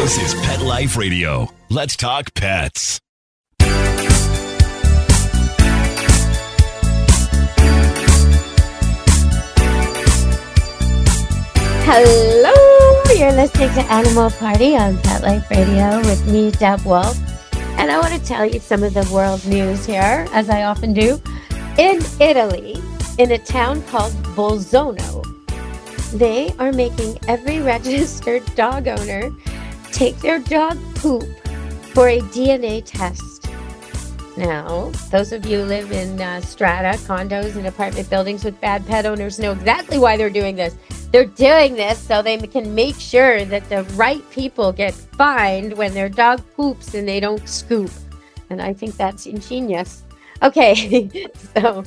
This is Pet Life Radio. Let's talk pets. Hello, you're listening to Animal Party on Pet Life Radio with me, Deb Wolfe. And I want to tell you some of the world news here, as I often do. In Italy, in a town called Bolzano, they are making every registered dog owner take their dog poop for a DNA test. Now, those of you who live in strata, condos, and apartment buildings with bad pet owners know exactly why they're doing this. They're doing this so they can make sure that the right people get fined when their dog poops and they don't scoop. And I think that's ingenious. Okay, so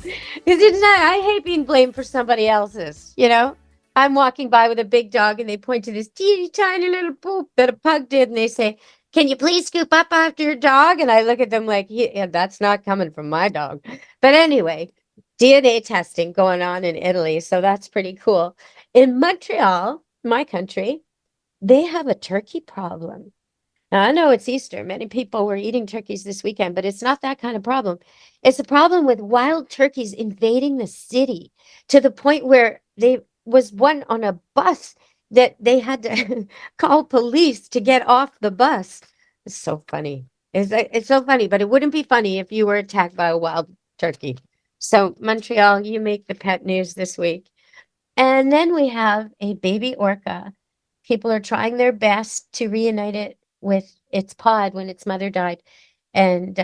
I hate being blamed for somebody else's, you know? I'm walking by with a big dog and they point to this teeny tiny little poop that a pug did and they say, "Can you please scoop up after your dog?" And I look at them like, yeah, that's not coming from my dog. But anyway, DNA testing going on in Italy, so that's pretty cool. In Montreal, my country, they have a turkey problem. Now, I know it's Easter. Many people were eating turkeys this weekend, but it's not that kind of problem. It's a problem with wild turkeys invading the city to the point where there was one on a bus that they had to call police to get off the bus. It's so funny. It's so funny, but it wouldn't be funny if you were attacked by a wild turkey. So, Montreal, you make the pet news this week. And then we have a baby orca. People are trying their best to reunite it with its pod when its mother died. And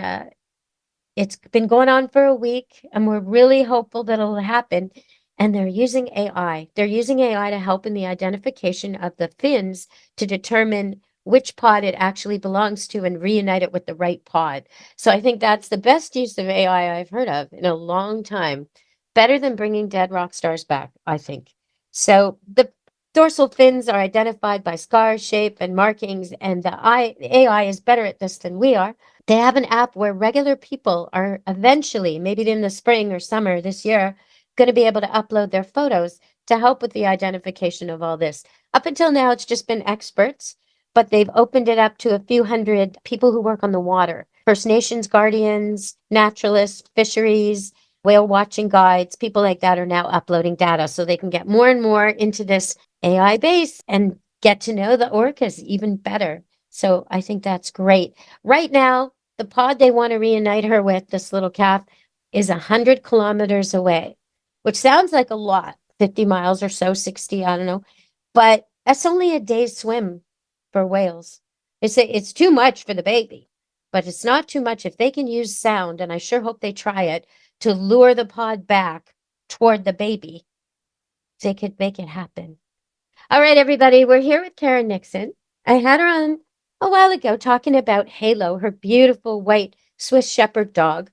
it's been going on for a week, and we're really hopeful that it'll happen. And they're using AI. They're using AI to help in the identification of the fins to determine which pod it actually belongs to and reunite it with the right pod. So I think that's the best use of AI I've heard of in a long time. Better than bringing dead rock stars back, I think. So the dorsal fins are identified by scar shape and markings, and the AI is better at this than we are. They have an app where regular people are eventually, maybe in the spring or summer this year, going to be able to upload their photos to help with the identification of all this. Up until now, it's just been experts, but they've opened it up to a few hundred people who work on the water. First Nations guardians, naturalists, fisheries, whale watching guides, people like that are now uploading data so they can get more and more into this AI base and get to know the orcas even better. So I think that's great. Right now, the pod they want to reunite her with, this little calf, is 100 kilometers away, which sounds like a lot, 50 miles or so, 60, I don't know. But that's only a day's swim for whales. It's too much for the baby, but it's not too much if they can use sound, and I sure hope they try it, to lure the pod back toward the baby. They could make it happen. All right, everybody, we're here with Karen Nixon. I had her on a while ago talking about Halo, her beautiful white Swiss Shepherd dog,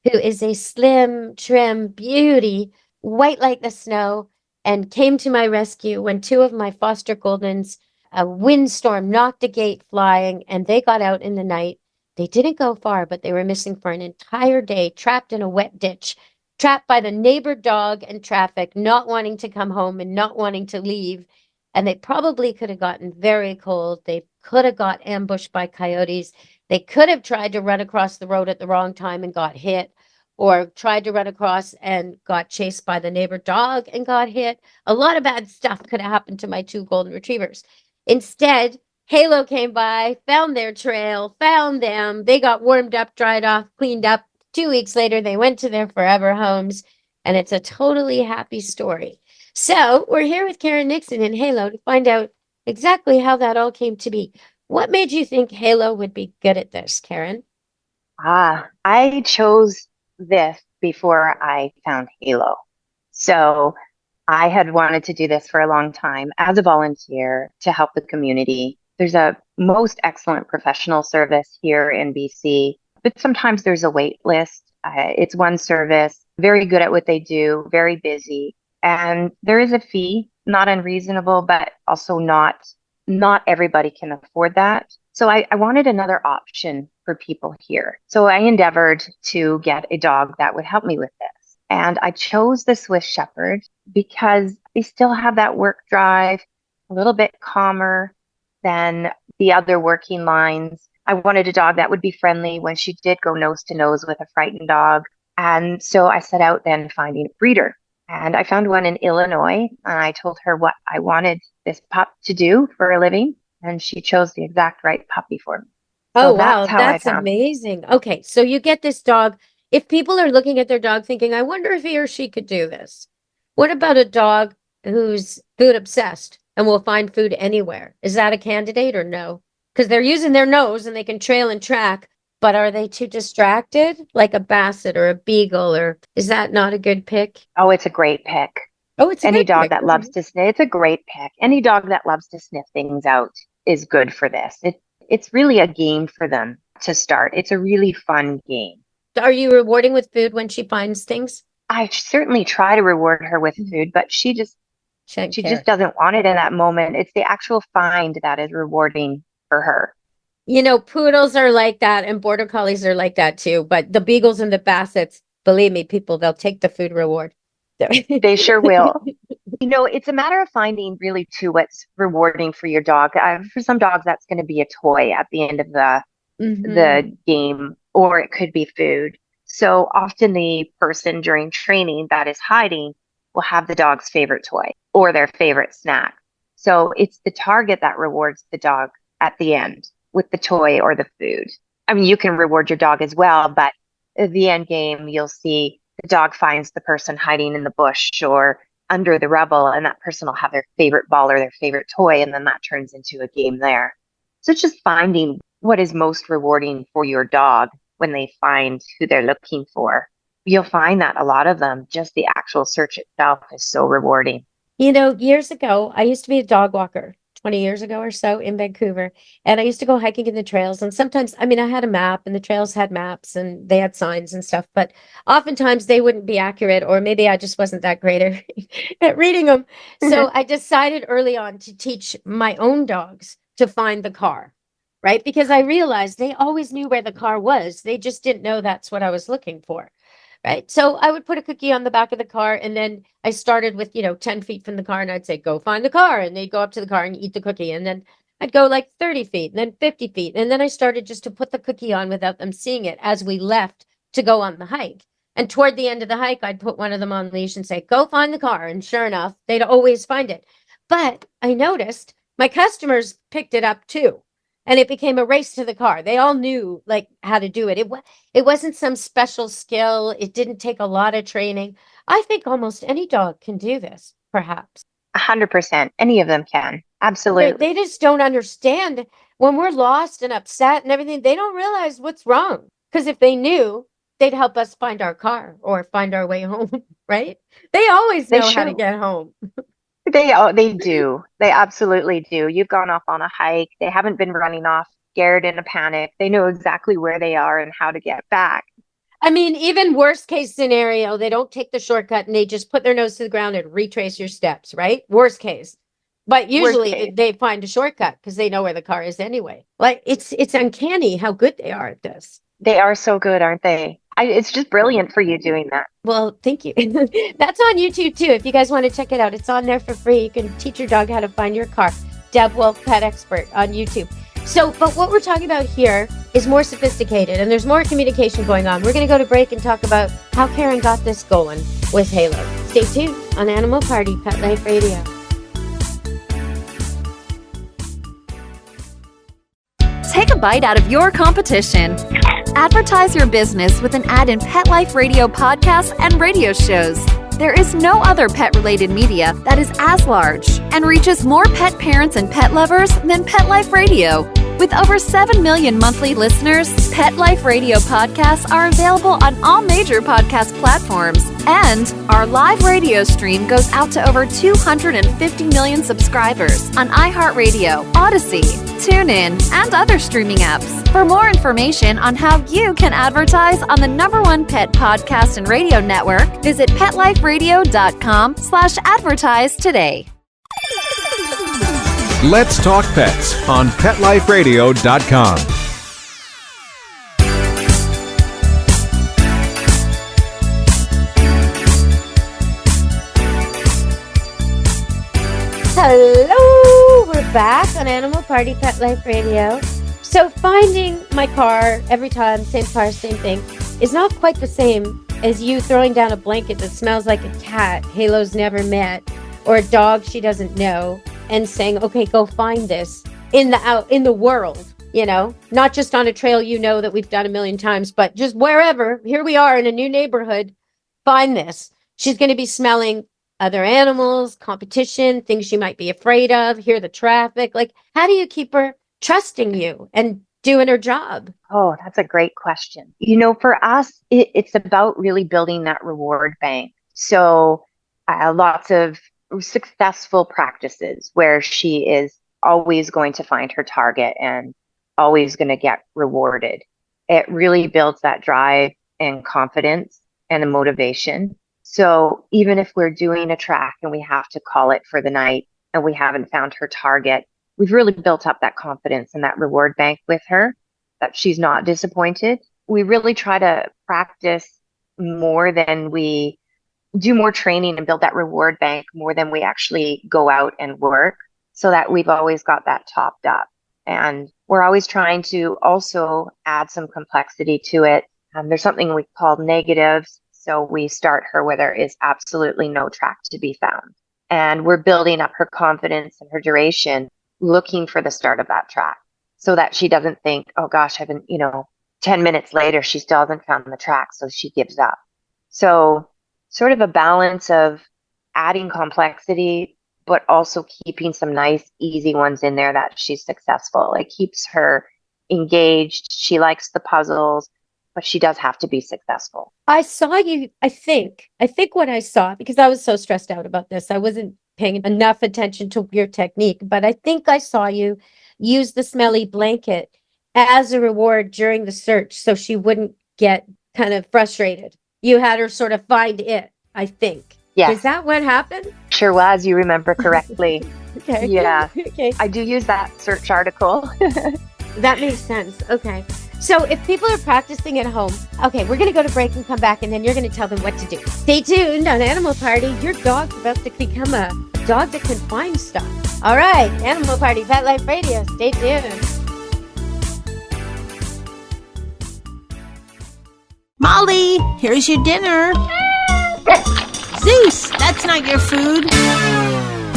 who is a slim, trim beauty, white like the snow, and came to my rescue when two of my foster Goldens, a windstorm knocked a gate flying, and they got out in the night. They didn't go far, but they were missing for an entire day, trapped in a wet ditch, trapped by the neighbor dog and traffic, not wanting to come home and not wanting to leave. And they probably could have gotten very cold. They could have got ambushed by coyotes. They could have tried to run across the road at the wrong time and got hit, or tried to run across and got chased by the neighbor dog and got hit. A lot of bad stuff could have happened to my two golden retrievers. Instead, Halo came by, found their trail, found them. They got warmed up, dried off, cleaned up. 2 weeks later, they went to their forever homes, and it's a totally happy story. So we're here with Karen Nixon and Halo to find out exactly how that all came to be. What made you think Halo would be good at this, Karen? I chose this before I found Halo. So I had wanted to do this for a long time as a volunteer to help the community. There's a most excellent professional service here in BC, but sometimes there's a wait list. It's one service, very good at what they do, very busy. And there is a fee, not unreasonable, but also not everybody can afford that. So I wanted another option for people here. So I endeavored to get a dog that would help me with this. And I chose the Swiss Shepherd because they still have that work drive, a little bit calmer than the other working lines. I wanted a dog that would be friendly when she did go nose to nose with a frightened dog. And so I set out then finding a breeder. And I found one in Illinois, and I told her what I wanted this pup to do for a living, and she chose the exact right puppy for me. So Oh, wow. that's how I That's found. amazing. Okay. So you get this dog. If people are looking at their dog thinking, I wonder if he or she could do this. What about a dog who's food obsessed and will find food anywhere? Is that a candidate or no? Because they're using their nose and they can trail and track, but are they too distracted? Like a basset or a beagle, or is that not a good pick? Oh, it's a great pick. Oh, it's a Any good dog pick. that loves to sniff, it's a great pick. Any dog that loves to sniff things out is good for this. It's really a game for them to start. It's a really fun game. Are you rewarding with food when she finds things? I certainly try to reward her with food, but she Shouldn't she care. just doesn't want it in that moment. It's the actual find that is rewarding for her. You know, poodles are like that and border collies are like that too. But the beagles and the bassets, believe me, people, they'll take the food reward. They sure will. You know, it's a matter of finding really too what's rewarding for your dog. For some dogs, that's going to be a toy at the end of the game, or it could be food. So often the person during training that is hiding will have the dog's favorite toy or their favorite snack. So it's the target that rewards the dog at the end with the toy or the food. I mean, you can reward your dog as well, but at the end game, you'll see the dog finds the person hiding in the bush or under the rubble, and that person will have their favorite ball or their favorite toy, and then that turns into a game there. So it's just finding what is most rewarding for your dog when they find who they're looking for. You'll find that a lot of them, just the actual search itself is so rewarding. You know, years ago, I used to be a dog walker, 20 years ago or so in Vancouver. And I used to go hiking in the trails. And sometimes, I mean, I had a map and the trails had maps and they had signs and stuff, but oftentimes they wouldn't be accurate, or maybe I just wasn't that great at reading them. So I decided early on to teach my own dogs to find the car, right? Because I realized they always knew where the car was. They just didn't know that's what I was looking for. Right. So I would put a cookie on the back of the car, and then I started with, 10 feet from the car, and I'd say, go find the car. And they'd go up to the car and eat the cookie. And then I'd go like 30 feet and then 50 feet. And then I started just to put the cookie on without them seeing it as we left to go on the hike. And toward the end of the hike, I'd put one of them on leash and say, go find the car. And sure enough, they'd always find it. But I noticed my customers picked it up too. And it became a race to the car. They all knew like how to do it. It wasn't some special skill. It didn't take a lot of training. I think almost any dog can do this, perhaps. 100%. Any of them can. Absolutely. They just don't understand when we're lost and upset and everything. They don't realize what's wrong. Because if they knew, they'd help us find our car or find our way home, right? They always know how to get home. They do. They absolutely do. You've gone off on a hike. They haven't been running off scared in a panic. They know exactly where they are and how to get back. I mean, even worst case scenario, they don't take the shortcut and they just put their nose to the ground and retrace your steps, right? Worst case. But usually they find a shortcut because they know where the car is anyway. Like it's uncanny how good they are at this. They are so good, aren't they? It's just brilliant for you doing that. Well, thank you. That's on YouTube too. If you guys want to check it out, it's on there for free. You can teach your dog how to find your car. Deb Wolfe, Pet Expert on YouTube. So, but what we're talking about here is more sophisticated and there's more communication going on. We're going to go to break and talk about how Karen got this going with Halo. Stay tuned on Animal Party Pet Life Radio. Take a bite out of your competition. Advertise your business with an ad in Pet Life Radio podcasts and radio shows. There is no other pet-related media that is as large and reaches more pet parents and pet lovers than Pet Life Radio. With over 7 million monthly listeners, Pet Life Radio podcasts are available on all major podcast platforms. And our live radio stream goes out to over 250 million subscribers on iHeartRadio, Odyssey, TuneIn, and other streaming apps. For more information on how you can advertise on the #1 pet podcast and radio network, visit PetLifeRadio.com/advertise today. Let's Talk Pets on PetLifeRadio.com. Hello, we're back on Animal Party Pet Life Radio. So finding my car every time, same car, same thing, is not quite the same as you throwing down a blanket that smells like a cat Halo's never met, or a dog she doesn't know, and saying, okay, go find this in the world, not just on a trail that we've done a million times, but just wherever. Here we are in a new neighborhood. Find this. She's going to be smelling other animals, competition, things she might be afraid of, hear the traffic. Like, how do you keep her trusting you and doing her job? Oh, that's a great question. For us, it's about really building that reward bank. So lots of successful practices where she is always going to find her target and always going to get rewarded. It really builds that drive and confidence and a motivation. So even if we're doing a track and we have to call it for the night and we haven't found her target, we've really built up that confidence and that reward bank with her, that she's not disappointed. We really try to practice more than we do, more training and build that reward bank more than we actually go out and work, so that we've always got that topped up. And we're always trying to also add some complexity to it. There's something we call negatives. So we start her where there is absolutely no track to be found. And we're building up her confidence and her duration, looking for the start of that track, so that she doesn't think, oh gosh, 10 minutes later, she still hasn't found the track, so she gives up. So sort of a balance of adding complexity, but also keeping some nice, easy ones in there that she's successful. It keeps her engaged. She likes the puzzles, but she does have to be successful. I saw you, I think what I saw, because I was so stressed out about this, I wasn't paying enough attention to your technique, but I think I saw you use the smelly blanket as a reward during the search so she wouldn't get kind of frustrated. You had her sort of find it, I think. Yes. Is that what happened? Sure was. You remember correctly. Okay. Yeah. Okay. I do use that search article. That makes sense. Okay. So if people are practicing at home, okay, we're going to go to break and come back, and then you're going to tell them what to do. Stay tuned on Animal Party. Your dog's about to become a dog that can find stuff. All right. Animal Party, Pet Life Radio. Stay tuned. Molly, here's your dinner. Zeus, that's not your food.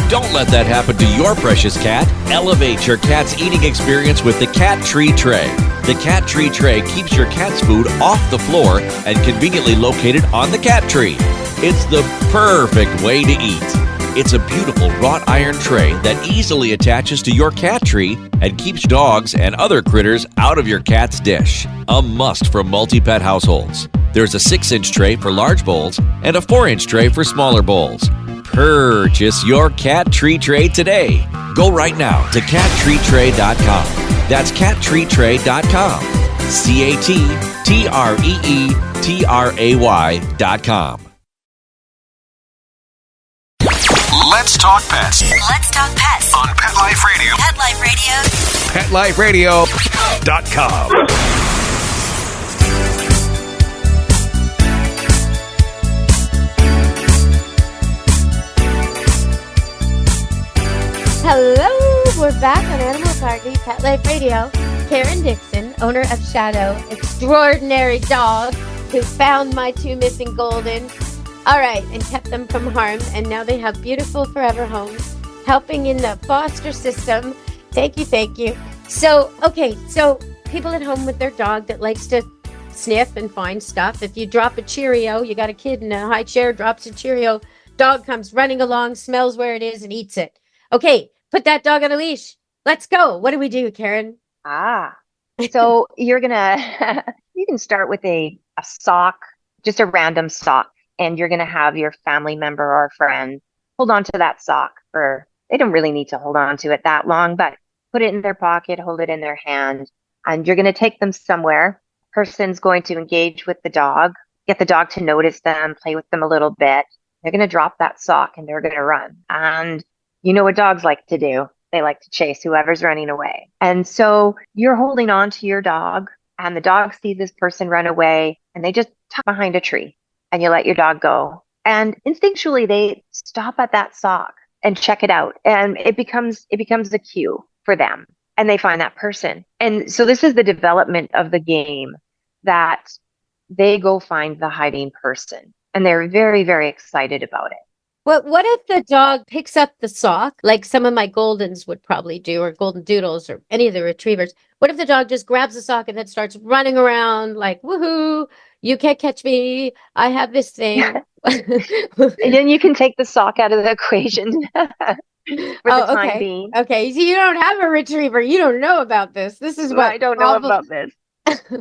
Don't let that happen to your precious cat. Elevate your cat's eating experience with the Cat Tree Tray. The Cat Tree Tray keeps your cat's food off the floor and conveniently located on the cat tree. It's the perfect way to eat. It's a beautiful wrought iron tray that easily attaches to your cat tree and keeps dogs and other critters out of your cat's dish. A must for multi-pet households. There's a 6-inch tray for large bowls and a 4-inch tray for smaller bowls. Purchase your Cat Tree Tray today. Go right now to cattreetray.com. That's cattreetray.com. CATTREETRAY.com. Let's talk pets. Let's talk pets On Pet Life Radio. Pet Life Radio. PetLifeRadio.com. Hello, we're back on Animal Party, Pet Life Radio. Karen Dixon, owner of Shadow, extraordinary dog who found my 2 missing Goldens. All right, and kept them from harm, and now they have beautiful forever homes, helping in the foster system. Thank you. So people at home with their dog that likes to sniff and find stuff. If you drop a Cheerio, you got a kid in a high chair, drops a Cheerio, dog comes running along, smells where it is, and eats it. Okay, put that dog on a leash. Let's go. What do we do, Karen? So you can start with a sock, just a random sock, and you're going to have your family member or friend hold on to that sock they don't really need to hold on to it that long, but put it in their pocket, hold it in their hand, and you're going to take them somewhere. Person's going to engage with the dog, get the dog to notice them, play with them a little bit. They're going to drop that sock and they're going to run. And you know what dogs like to do? They like to chase whoever's running away. And so you're holding on to your dog, and the dog sees this person run away, and they just tuck behind a tree, and you let your dog go. And instinctually, they stop at that sock and check it out. And it becomes a cue for them, and they find that person. And so this is the development of the game, that they go find the hiding person, and they're very, very excited about it. What if the dog picks up the sock, like some of my Goldens would probably do, or Golden Doodles, or any of the retrievers? What if the dog just grabs the sock and then starts running around like, woohoo, you can't catch me. I have this thing. And then you can take the sock out of the equation for the Oh, time okay. being. Okay. So you don't have a retriever. You don't know about this. This is what I don't know about this.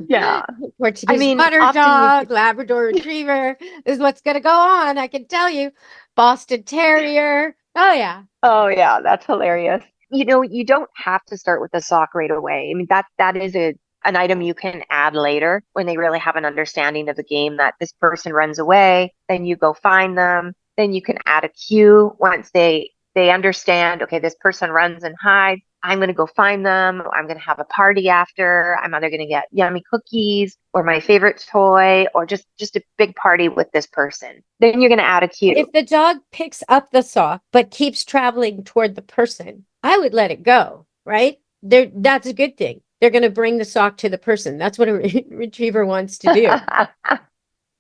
Yeah. Portuguese I mean, butter often dog, Labrador Retriever is what's going to go on. I can tell you. Boston Terrier. Oh, yeah. oh yeah, that's hilarious. You don't have to start with the sock right away. I mean, that is an item you can add later when they really have an understanding of the game, that this person runs away, then you go find them. Then you can add a cue once they understand, okay, this person runs and hides. I'm going to go find them. I'm going to have a party after. I'm either going to get yummy cookies or my favorite toy, or just a big party with this person. Then you're going to add a cue. If the dog picks up the sock but keeps traveling toward the person, I would let it go, right? That's a good thing. They're going to bring the sock to the person. That's what a retriever wants to do,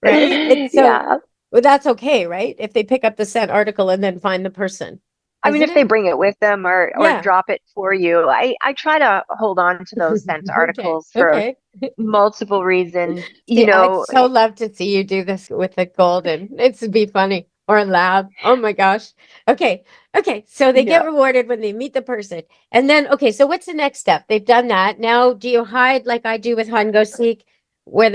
right? And so, Yeah. well, that's okay, right? If they pick up the scent article and then find the person. I mean, Isn't if they it? bring it with them, or Yeah. drop it for you, I try to hold on to those scent articles for Okay. multiple reasons. See, I'd so love to see you do this with a golden. It'd be funny. Or a lab. Oh my gosh. Okay. Okay. So they get Yeah. rewarded when they meet the person. And then, okay, so what's the next step? They've done that. Now, do you hide like I do with hide and go seek, where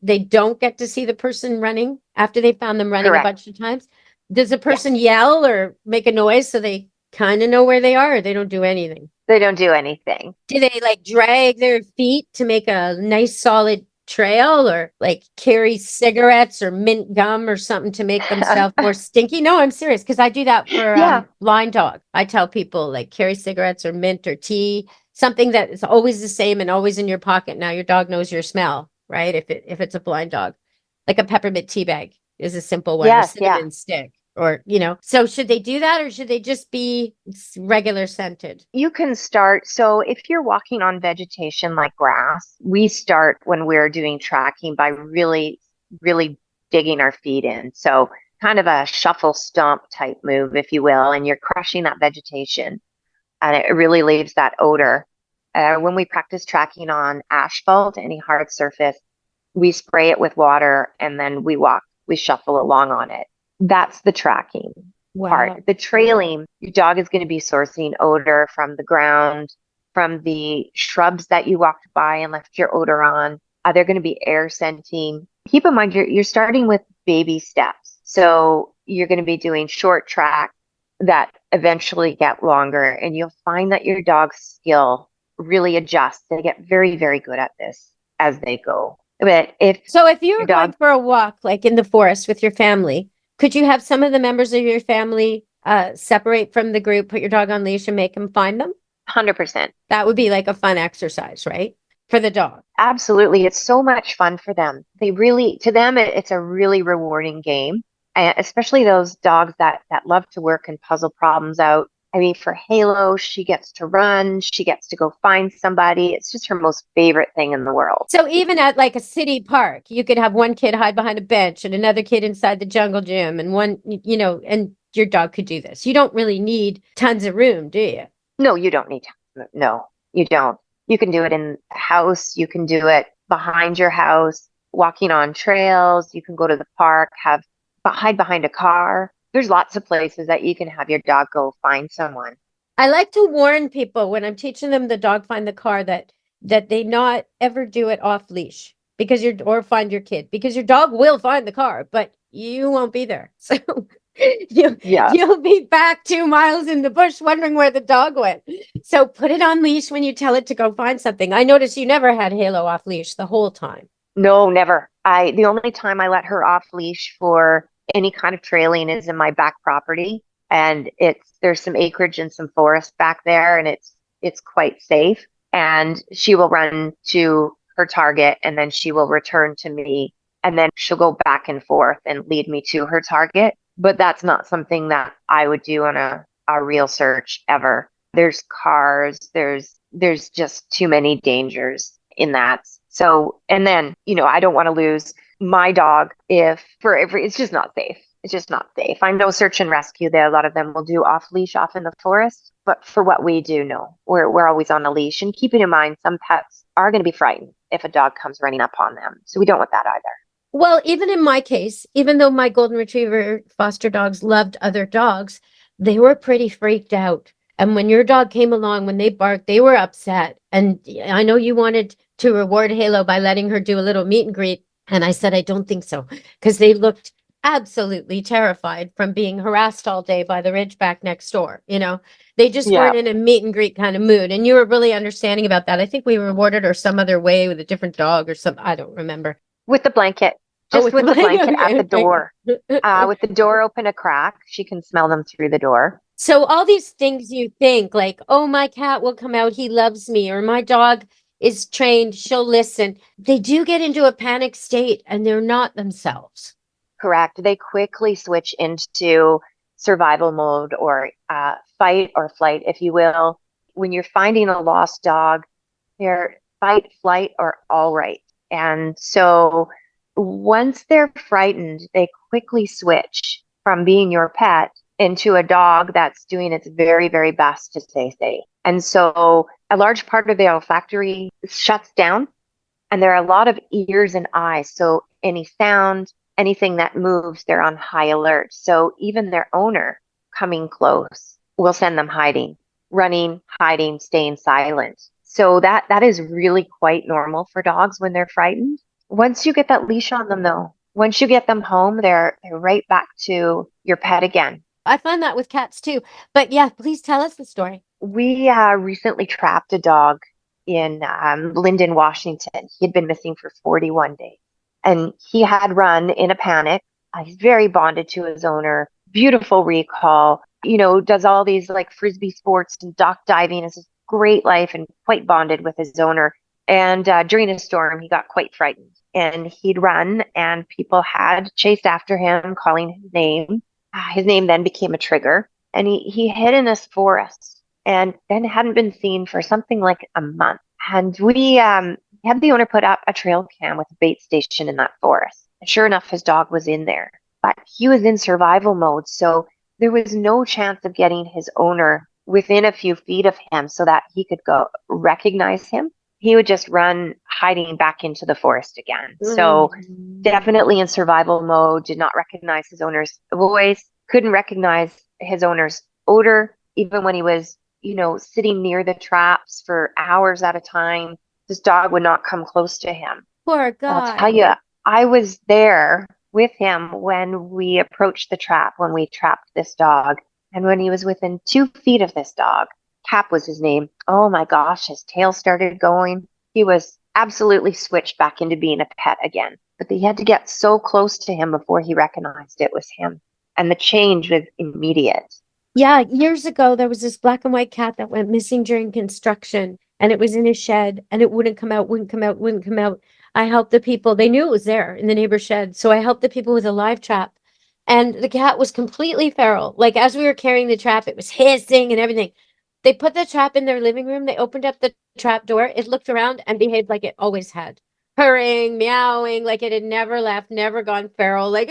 they don't get to see the person running after they found them running a Correct. bunch of times? Does the Yes. person yell or make a noise so they kind of know where they are, or they don't do anything? They don't do anything. Do they like drag their feet to make a nice solid trail, or like carry cigarettes or mint gum or something to make themselves more stinky? No, I'm serious, because I do that for Yeah. blind dog. I tell people like carry cigarettes or mint or tea, something that is always the same and always in your pocket. Now your dog knows your smell, right? If it's a blind dog, like a peppermint tea bag is a simple one, or Yes. Yeah. cinnamon stick. Or, so should they do that, or should they just be regular scented? You can start. So if you're walking on vegetation like grass, we start when we're doing tracking by really, really digging our feet in. So kind of a shuffle stomp type move, if you will, and you're crushing that vegetation, and it really leaves that odor. When we practice tracking on asphalt, any hard surface, we spray it with water, and then we shuffle along on it. That's the tracking part. The trailing, your dog is going to be sourcing odor from the ground, from the shrubs that you walked by and left your odor on. They're going to be air scenting. Keep in mind, you're starting with baby steps. So you're going to be doing short tracks that eventually get longer, and you'll find that your dog's skill really adjusts. They get very, very good at this as they go. But if you were going for a walk, like in the forest with your family, could you have some of the members of your family separate from the group, put your dog on leash, and make them find them? 100%. That would be like a fun exercise, right? For the dog. Absolutely. It's so much fun for them. To them, it's a really rewarding game, especially those dogs that love to work and puzzle problems out. I mean, for Halo, she gets to run, she gets to go find somebody. It's just her most favorite thing in the world. So even at like a city park, you could have one kid hide behind a bench and another kid inside the jungle gym, and one, and your dog could do this. You don't really need tons of room, do you? No, you don't need to. No, you don't. You can do it in the house. You can do it behind your house, walking on trails. You can go to the park, hide behind a car. There's lots of places that you can have your dog go find someone. I like to warn people when I'm teaching them the dog find the car that they not ever do it off leash, or find your kid, because your dog will find the car, but you won't be there. So you'll be back 2 miles in the bush wondering where the dog went. So put it on leash when you tell it to go find something. I noticed you never had Halo off leash the whole time. No, never. The only time I let her off leash for any kind of trailing is in my back property, and there's some acreage and some forest back there, and it's quite safe, and she will run to her target, and then she will return to me, and then she'll go back and forth and lead me to her target. But that's not something that I would do on a a real search ever. There's cars, there's just too many dangers in that. So, and then, I don't want to lose my dog if for every, it's just not safe. It's just not safe. I know search and rescue there, a lot of them will do off leash off in the forest, but for what we do, no, we're always on a leash. And keeping in mind, some pets are going to be frightened if a dog comes running up on them. So we don't want that either. Well, even in my case, even though my golden retriever foster dogs loved other dogs, they were pretty freaked out. And when your dog came along, when they barked, they were upset. And I know you wanted to reward Halo by letting her do a little meet and greet. And I said, I don't think so, because they looked absolutely terrified from being harassed all day by the Ridgeback next door. They just weren't in a meet and greet kind of mood. And you were really understanding about that. I think we rewarded her some other way with a different dog or something. I don't remember. With the blanket. Just with the blanket at the door. Okay. With the door open a crack, she can smell them through the door. So all these things you think like, oh, my cat will come out, he loves me, or my dog is trained, she'll listen. They do get into a panic state and they're not themselves. Correct. They quickly switch into survival mode or fight or flight, if you will. When you're finding a lost dog, they're fight, flight, or all right. And so once they're frightened, they quickly switch from being your pet into a dog that's doing its very, very best to stay safe. And so a large part of the olfactory shuts down, and there are a lot of ears and eyes. So any sound, anything that moves, they're on high alert. So even their owner coming close will send them hiding, running, hiding, staying silent. So that is really quite normal for dogs when they're frightened. Once you get that leash on them, though, once you get them home, they're right back to your pet again. I find that with cats too. But yeah, please tell us the story. We recently trapped a dog in Lynden, Washington. He had been missing for 41 days. And he had run in a panic. He's very bonded to his owner. Beautiful recall. Does all these like frisbee sports and dock diving. It's a great life and quite bonded with his owner. And during a storm, he got quite frightened. And he'd run, and people had chased after him, calling his name. His name then became a trigger, and he hid in this forest and then hadn't been seen for something like a month. And we had the owner put up a trail cam with a bait station in that forest. And sure enough, his dog was in there, but he was in survival mode. So there was no chance of getting his owner within a few feet of him so that he could go recognize him. He would just run hiding back into the forest again. So definitely in survival mode, did not recognize his owner's voice, couldn't recognize his owner's odor, even when he was, sitting near the traps for hours at a time. This dog would not come close to him. Poor guy. I'll tell you, I was there with him when we approached the trap, when we trapped this dog. And when he was within 2 feet of this dog, Cap was his name. Oh my gosh, his tail started going. He was absolutely switched back into being a pet again. But he had to get so close to him before he recognized it was him. And the change was immediate. Yeah, years ago, there was this black and white cat that went missing during construction, and it was in a shed, and it wouldn't come out, wouldn't come out, wouldn't come out. I helped the people. They knew it was there in the neighbor's shed. So I helped the people with a live trap. And the cat was completely feral. Like as we were carrying the trap, it was hissing and everything. They put the trap in their living room. They opened up the trap door. It looked around and behaved like it always had. Purring, meowing, like it had never left, never gone feral. Like,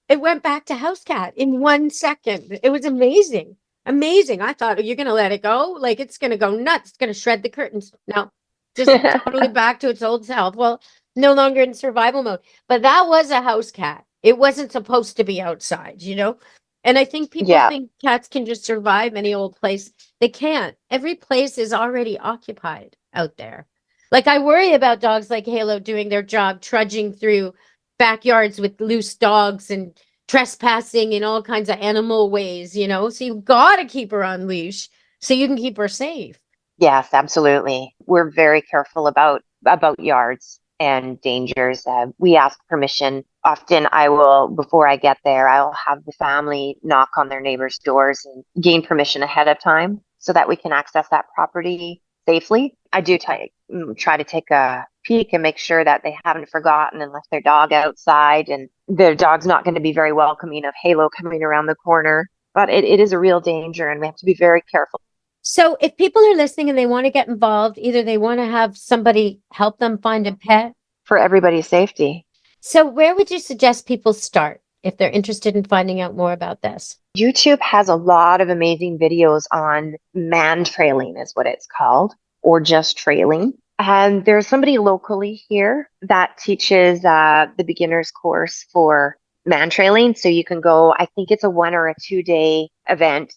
it went back to house cat in 1 second. It was amazing. Amazing. I thought, you're going to let it go? Like it's going to go nuts. It's going to shred the curtains. No, just totally back to its old self. Well, no longer in survival mode. But that was a house cat. It wasn't supposed to be outside, And I think people think cats can just survive any old place. They can't. Every place is already occupied out there. Like I worry about dogs like Halo doing their job, trudging through backyards with loose dogs and trespassing in all kinds of animal ways, So you've got to keep her on leash so you can keep her safe. Yes, absolutely. We're very careful about yards and dangers. We ask permission. Often I will, before I get there, I'll have the family knock on their neighbors' doors and gain permission ahead of time so that we can access that property safely. I do try to take a peek and make sure that they haven't forgotten and left their dog outside. And the dog's not going to be very welcoming of Halo coming around the corner. But it is a real danger, and we have to be very careful. So if people are listening and they want to get involved, either they want to have somebody help them find a pet. For everybody's safety. So where would you suggest people start if they're interested in finding out more about this? YouTube has a lot of amazing videos on man trailing is what it's called, or just trailing. And there's somebody locally here that teaches the beginner's course for man trailing. So you can go, I think it's a 1 or a 2 day event,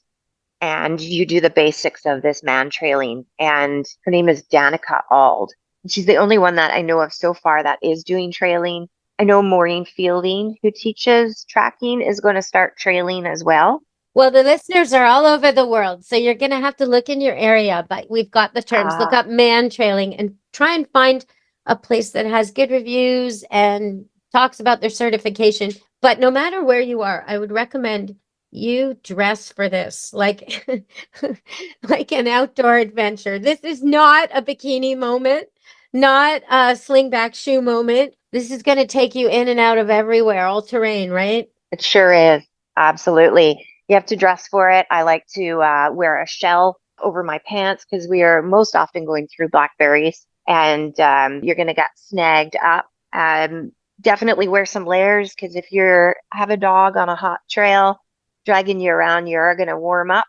and you do the basics of this man trailing. And her name is Danica Ald. She's the only one that I know of so far that is doing trailing. I know Maureen Fielding, who teaches tracking, is going to start trailing as well. Well, the listeners are all over the world, so you're going to have to look in your area, but we've got the terms. Look up man trailing and try and find a place that has good reviews and talks about their certification. But no matter where you are, I would recommend you dress for this, like an outdoor adventure. This is not a bikini moment, not a slingback shoe moment. This is going to take you in and out of everywhere, all terrain, right? It sure is. Absolutely. You have to dress for it. I like to wear a shell over my pants because we are most often going through blackberries, and you're going to get snagged up. Definitely wear some layers, because if you have a dog on a hot trail dragging you around, you're going to warm up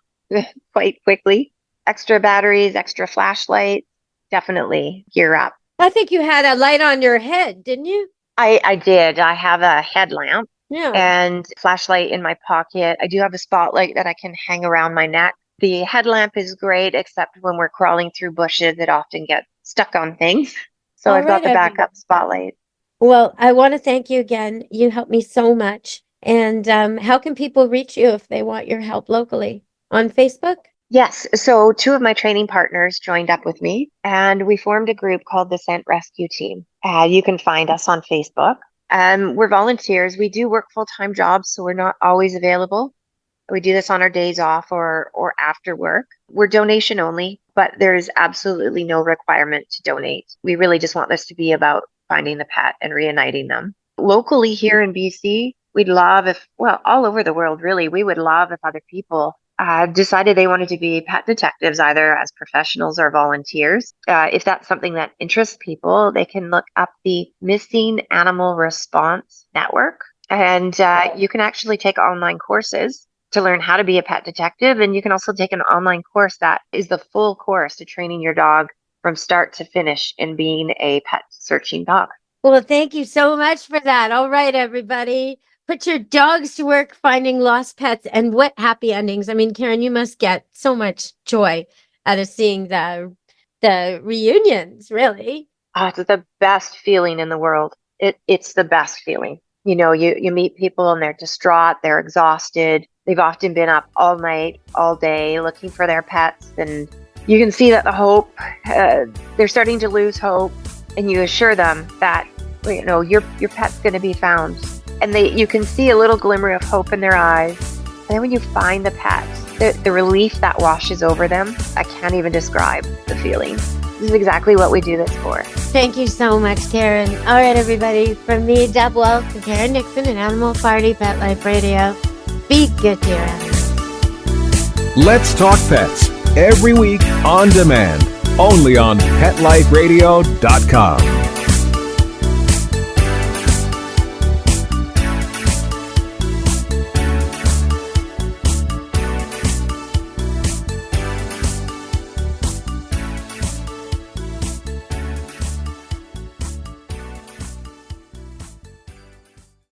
quite quickly. Extra batteries, extra flashlights, definitely gear up. I think you had a light on your head, didn't you? I did. I have a headlamp. Yeah. And flashlight in my pocket. I do have a spotlight that I can hang around my neck. The headlamp is great, except when we're crawling through bushes, it often gets stuck on things. So I've got the backup spotlight. Well, I want to thank you again. You helped me so much. And how can people reach you if they want your help locally? On Facebook? Yes. So 2 of my training partners joined up with me, and we formed a group called the Scent Rescue Team. You can find us on Facebook. We're volunteers. We do work full-time jobs, so we're not always available. We do this on our days off or after work. We're donation only, but there's absolutely no requirement to donate. We really just want this to be about finding the pet and reuniting them. Locally here in BC, we'd love all over the world, really, we would love if other people decided they wanted to be pet detectives, either as professionals or volunteers. If that's something that interests people, they can look up the Missing Animal Response Network. And you can actually take online courses to learn how to be a pet detective. And you can also take an online course that is the full course to training your dog from start to finish in being a pet searching dog. Well, thank you so much for that. All right, everybody. Put your dogs to work finding lost pets, and what happy endings. I mean, Karen, you must get so much joy out of seeing the reunions, really. It's the best feeling in the world. It's the best feeling. You know, you meet people and they're distraught, they're exhausted. They've often been up all night, all day looking for their pets, and you can see that the hope, they're starting to lose hope, and you assure them that, you know, your pet's going to be found. And you can see a little glimmer of hope in their eyes. And then when you find the pet, the relief that washes over them, I can't even describe the feeling. This is exactly what we do this for. Thank you so much, Karen. All right, everybody. From me, Deb Wolfe, to Karen Nixon and Animal Party Pet Life Radio. Be good to your animals. Let's Talk Pets, every week on demand, only on PetLifeRadio.com.